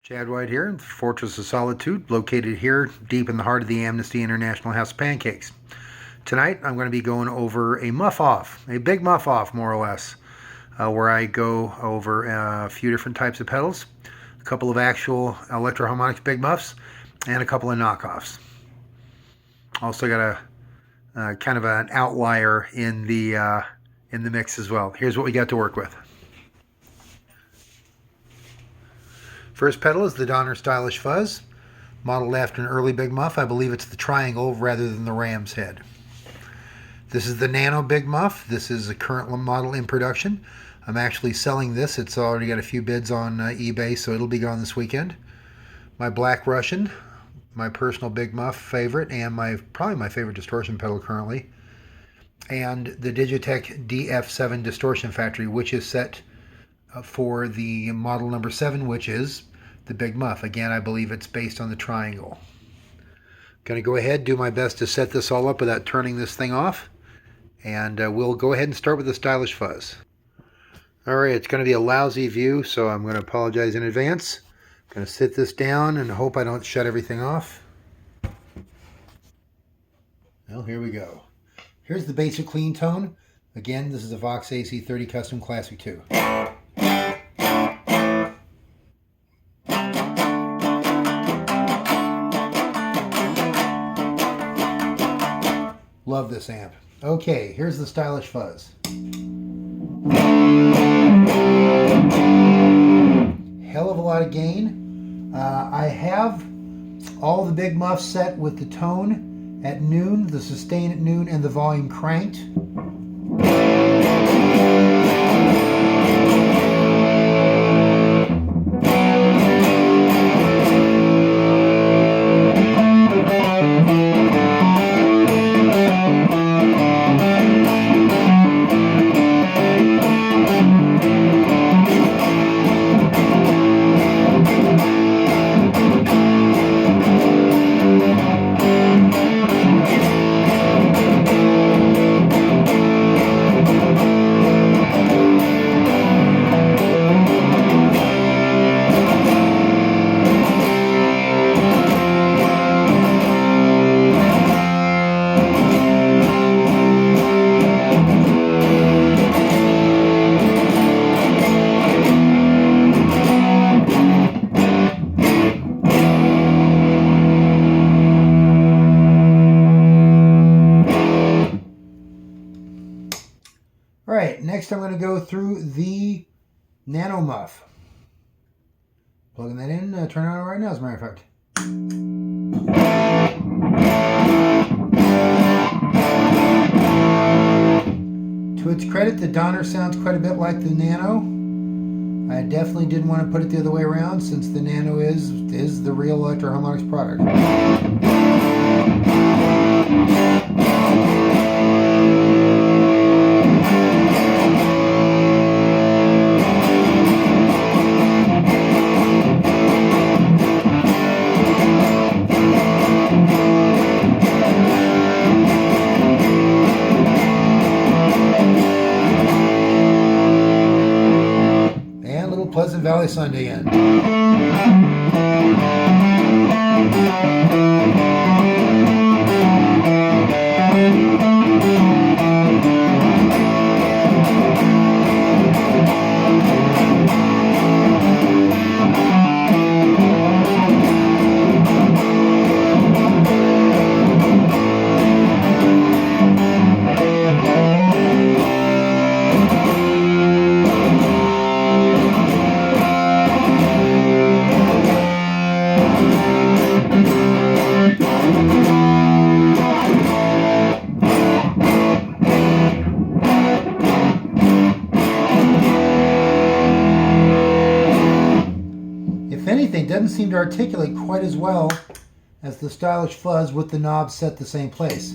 Chad White here, Fortress of Solitude, located here deep in the heart of the Amnesty International House of Pancakes. Tonight I'm going to be going over a muff-off, a big muff-off more or less, where I go over a few different types of pedals, a couple of actual Electro-Harmonix big muffs, and a couple of knockoffs. Also got a kind of an outlier in the mix as well. Here's what we got to work with. First pedal is the Donner Stylish Fuzz, modeled after an early Big Muff. I believe it's the triangle rather than the ram's head. This is the Nano Big Muff. This is a current model in production. I'm actually selling this. It's already got a few bids on eBay, so it'll be gone this weekend. My Black Russian, my personal Big Muff favorite, and probably my favorite distortion pedal currently. And the Digitech DF7 Distortion Factory, which is set for the model number 7, which is the Big Muff. Again, I believe it's based on the triangle. Going to go ahead, do my best to set this all up without turning this thing off. And we'll go ahead and start with the Stylish Fuzz. Alright, it's going to be a lousy view, so I'm going to apologize in advance. Going to sit this down and hope I don't shut everything off. Well, here we go. Here's the basic clean tone. Again, this is a Vox AC30 Custom Classic 2. Love this amp. Okay, here's the Stylish Fuzz. Hell of a lot of gain. I have all the big muffs set with the tone at noon, the sustain at noon, and the volume cranked. Alright, next I'm going to go through the Nano Muff. Plugging that in, turn it on right now as a matter of fact. To its credit, the Donner sounds quite a bit like the Nano. I definitely didn't want to put it the other way around, since the Nano is the real Electro-Harmonix product. Pleasant Valley Sunday in. Anything, doesn't seem to articulate quite as well as the Stylish Fuzz with the knobs set the same place.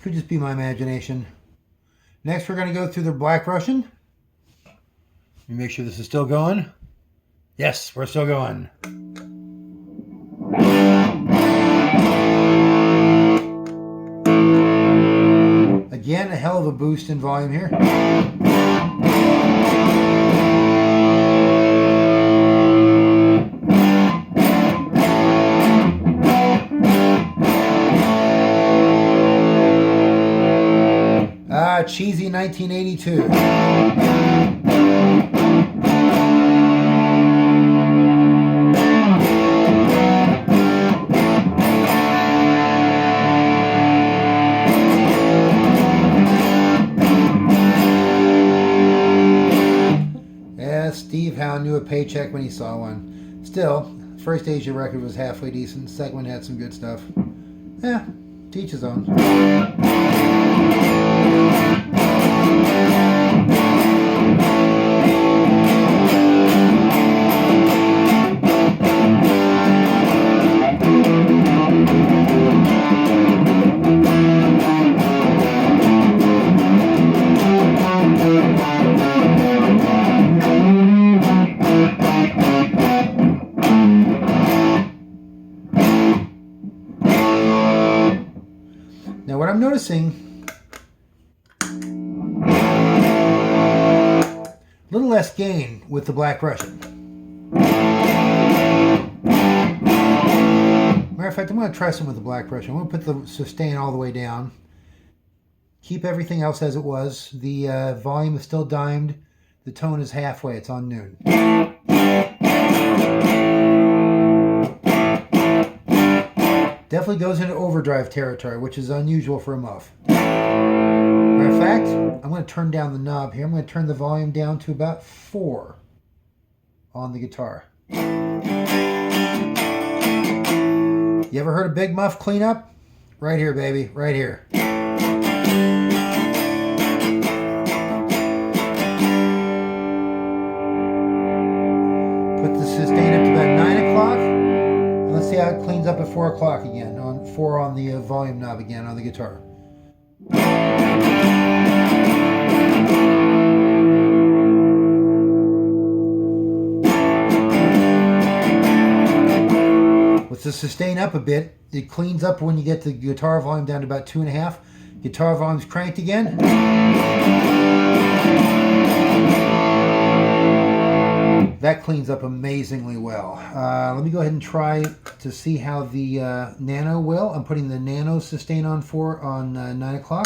Could just be my imagination. Next we're going to go through the Black Russian. Let me make sure this is still going. Yes, we're still going. Again, a hell of a boost in volume here. Cheesy 1982. Yeah, Steve Howe knew a paycheck when he saw one. Still, first Asia record was halfway decent. Second one had some good stuff. Yeah, to each his own. Now what I'm noticing, a little less gain with the Black Russian. Matter of fact, I'm going to try some with the Black Russian. I'm going to put the sustain all the way down. Keep everything else as it was. The volume is still dimed. The tone is halfway. It's on noon. Definitely goes into overdrive territory, which is unusual for a muff. Matter of fact, I'm going to turn down the knob here. I'm going to turn the volume down to about 4 on the guitar. You ever heard a big muff cleanup? Right here, baby, right here. Put the sustain up to about 9 o'clock. Let's see how it cleans up at 4 o'clock again, on 4 on the volume knob again on the guitar. With the sustain up a bit, it cleans up when you get the guitar volume down to about 2.5. Guitar volume's cranked again. That cleans up amazingly well. Let me go ahead and try to see how the Nano will. I'm putting the Nano sustain on 4 on 9 o'clock.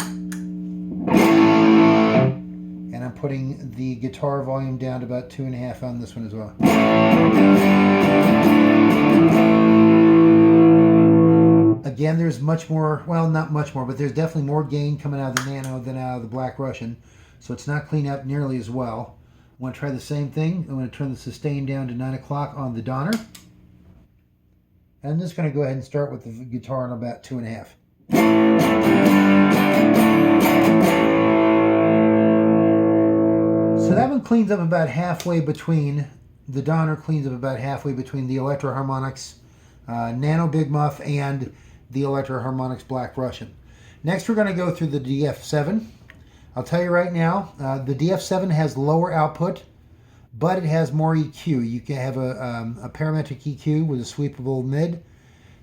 And I'm putting the guitar volume down to about 2.5 on this one as well. Again, there's much more, well, not much more, but there's definitely more gain coming out of the Nano than out of the Black Russian. So it's not cleaning up nearly as well. I'm going to try the same thing. I'm going to turn the sustain down to 9 o'clock on the Donner. And I'm just going to go ahead and start with the guitar on about 2.5. So that one cleans up about halfway between, the Donner cleans up about halfway between the Electro Harmonix Nano Big Muff and the Electro Harmonix Black Russian. Next we're going to go through the DF7. I'll tell you right now, the DF7 has lower output, but it has more EQ. You can have a parametric EQ with a sweepable mid,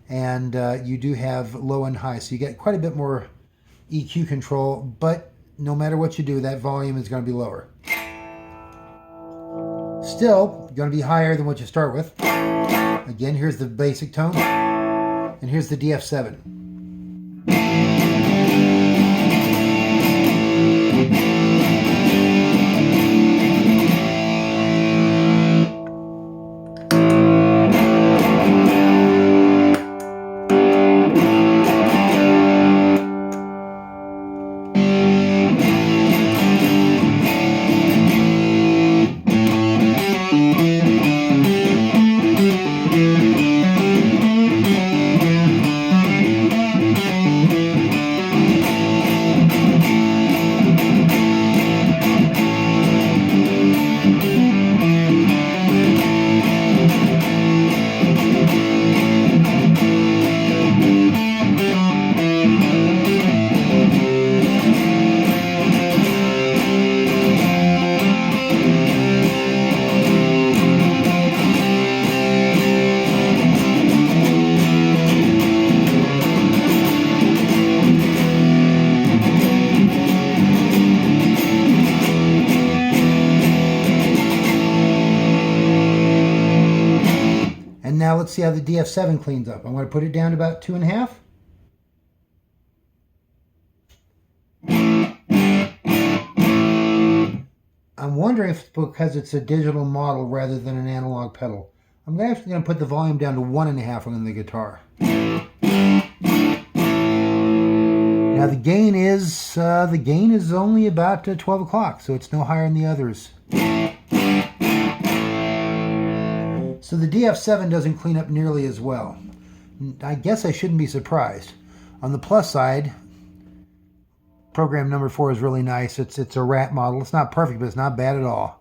and you do have low and high. So you get quite a bit more EQ control, but no matter what you do, that volume is going to be lower. Still, going to be higher than what you start with. Again, here's the basic tone, and here's the DF7. let's see how the DF7 cleans up. I'm going to put it down to about 2.5. I'm wondering if it's because it's a digital model rather than an analog pedal. I'm actually going to put the volume down to 1.5 on the guitar. Now the gain is only about 12 o'clock, so it's no higher than the others. So the DF7 doesn't clean up nearly as well. I guess I shouldn't be surprised. On the plus side, program number 4 is really nice. It's a rat model. It's not perfect, but it's not bad at all.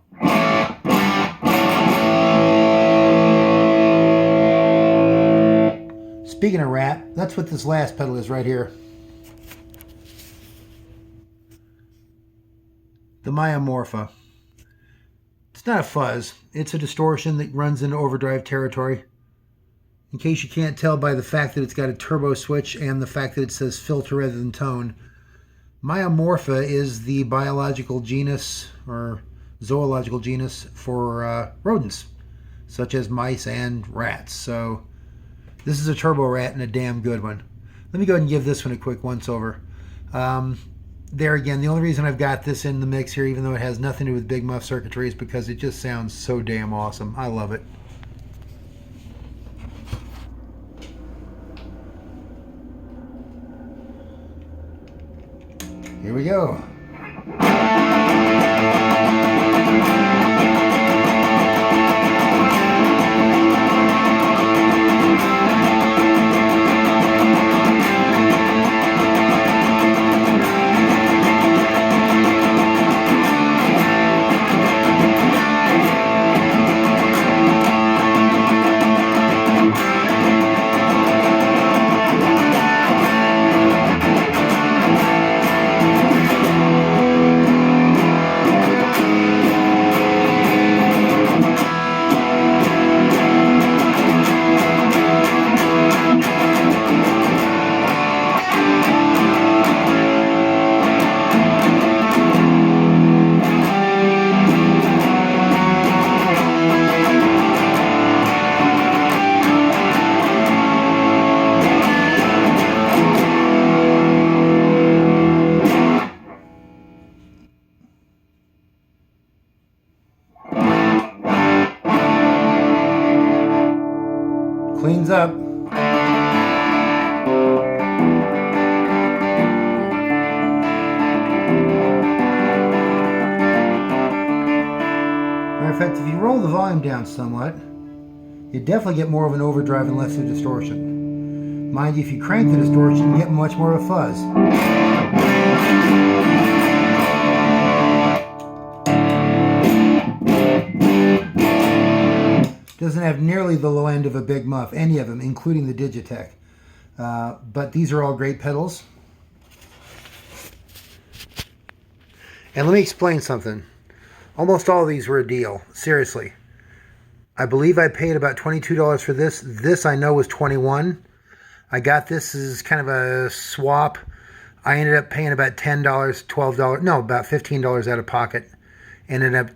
Speaking of rat, that's what this last pedal is right here. The Muff-off. It's not a fuzz. It's a distortion that runs into overdrive territory. In case you can't tell by the fact that it's got a turbo switch and the fact that it says filter rather than tone, Muff-off is the biological genus or zoological genus for rodents, such as mice and rats. So this is a turbo rat and a damn good one. Let me go ahead and give this one a quick once over. There again, the only reason I've got this in the mix here, even though it has nothing to do with Big Muff circuitry, is because it just sounds so damn awesome. I love it. Here we go. Cleans up. Matter of fact, if you roll the volume down somewhat, you definitely get more of an overdrive and less of a distortion. Mind you, if you crank the distortion, you get much more of a fuzz. Doesn't have nearly the low end of a Big Muff, any of them, including the Digitech. But these are all great pedals. And let me explain something. Almost all of these were a deal. Seriously. I believe I paid about $22 for this. This I know was $21. I got this as kind of a swap. I ended up paying about $10, $12, no, about $15 out of pocket. Ended up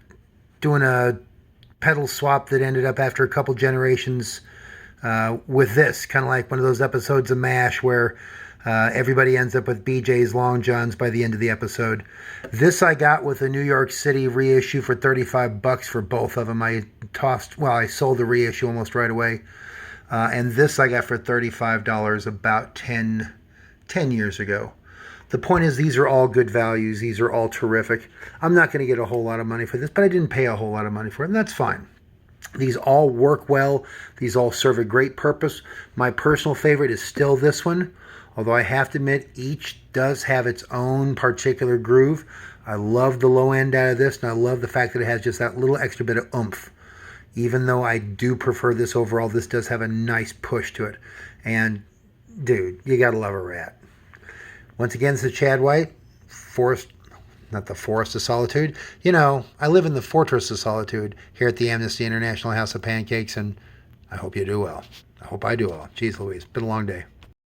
doing a pedal swap that ended up after a couple generations with this, kind of like one of those episodes of MASH where everybody ends up with BJ's Long Johns by the end of the episode. This I got with a New York City reissue for $35 for both of them. I sold the reissue almost right away. And this I got for $35 about 10 years ago. The point is, these are all good values. These are all terrific. I'm not going to get a whole lot of money for this, but I didn't pay a whole lot of money for it, and that's fine. These all work well. These all serve a great purpose. My personal favorite is still this one, although I have to admit, each does have its own particular groove. I love the low end out of this, and I love the fact that it has just that little extra bit of oomph. Even though I do prefer this overall, this does have a nice push to it. And, dude, you gotta love a rat. Once again, this is Chad White, not the Forest of Solitude. You know, I live in the Fortress of Solitude here at the Amnesty International House of Pancakes, and I hope you do well. I hope I do well. Jeez Louise, been a long day.